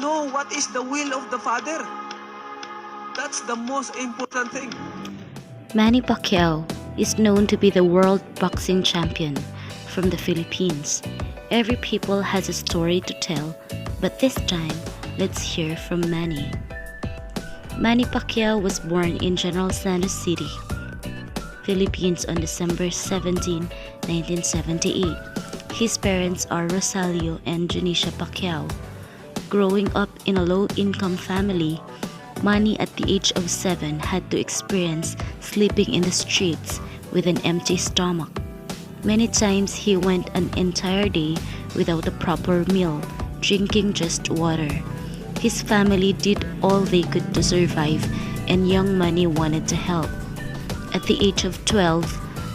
know what is the will of the Father. That's the most important thing. Manny Pacquiao is known to be the world boxing champion from the Philippines. Every people has a story to tell, but this time, let's hear from Manny. Manny Pacquiao was born in General Santos City, Philippines on December 17, 1978. His parents are Rosalio and Janisha Pacquiao. Growing up in a low-income family, Manny at the age of 7 had to experience sleeping in the streets with an empty stomach. Many times he went an entire day without a proper meal, drinking just water. His family did all they could to survive, and young Manny wanted to help. At the age of 12,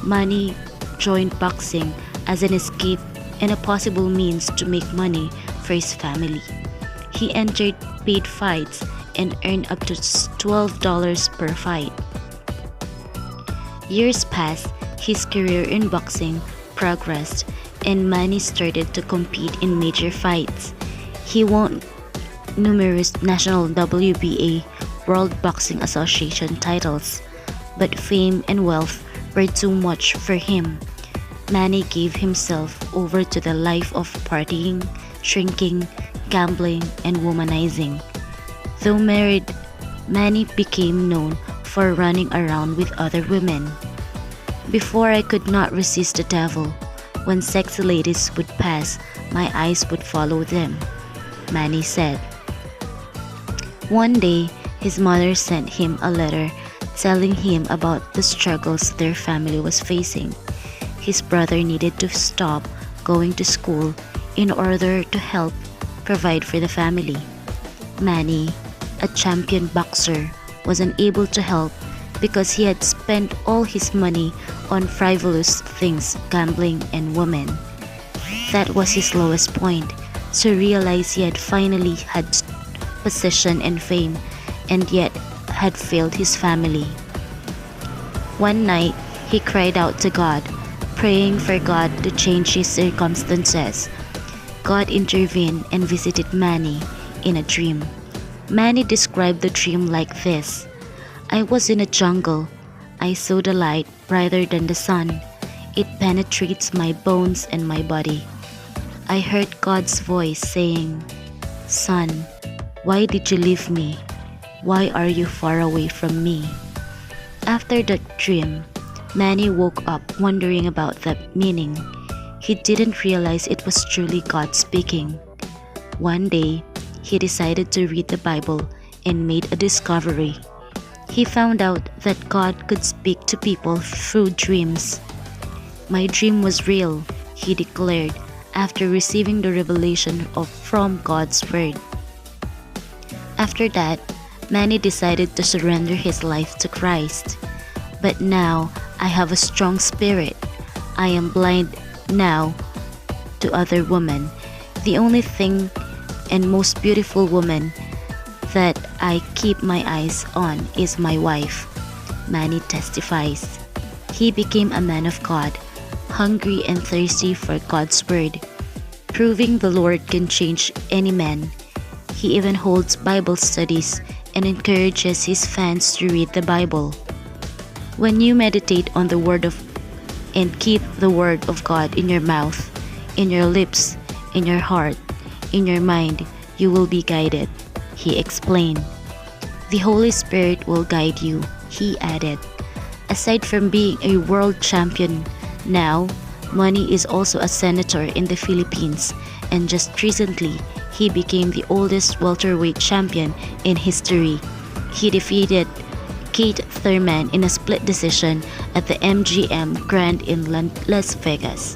Manny joined boxing as an escape and a possible means to make money for his family. He entered paid fights and earned up to $12 per fight. Years passed, his career in boxing progressed, and Manny started to compete in major fights. He won numerous national WBA World Boxing Association titles, but fame and wealth were too much for him. Manny gave himself over to the life of partying, drinking, gambling, and womanizing. Though married, Manny became known for running around with other women. Before I could not resist the devil. When sexy ladies would pass, my eyes would follow them, Manny said. One day, his mother sent him a letter telling him about the struggles their family was facing. His brother needed to stop going to school in order to help provide for the family. Manny, a champion boxer, was unable to help because he had spent all his money on frivolous things, gambling and women. That was his lowest point, to realize he had finally had position and fame, and yet had failed his family. One night, he cried out to God, praying for God to change his circumstances. God intervened and visited Manny in a dream. Manny described the dream like this: I was in a jungle. I saw the light brighter than the sun. It penetrates my bones and my body. I heard God's voice saying, "Son, why did you leave me? Why are you far away from me?" After that dream, Manny woke up wondering about the meaning. He didn't realize it was truly God speaking. One day, he decided to read the Bible and made a discovery. He found out that God could speak to people through dreams. My dream was real, he declared after receiving the revelation from God's word. After that, Manny decided to surrender his life to Christ. But now, I have a strong spirit. I am blind now to other women. The only thing and most beautiful woman that I keep my eyes on is my wife, Manny testifies. He became a man of God, hungry and thirsty for God's word, proving the Lord can change any man. He even holds Bible studies and encourages his fans to read the Bible. When you meditate on the word and keep the word of God in your mouth, in your lips, in your heart, in your mind, you will be guided, he explained. The Holy Spirit will guide you, he added. Aside from being a world champion, now, Manny is also a senator in the Philippines, and just recently, he became the oldest welterweight champion in history. He defeated Keith Thurman in a split decision at the MGM Grand in Las Vegas.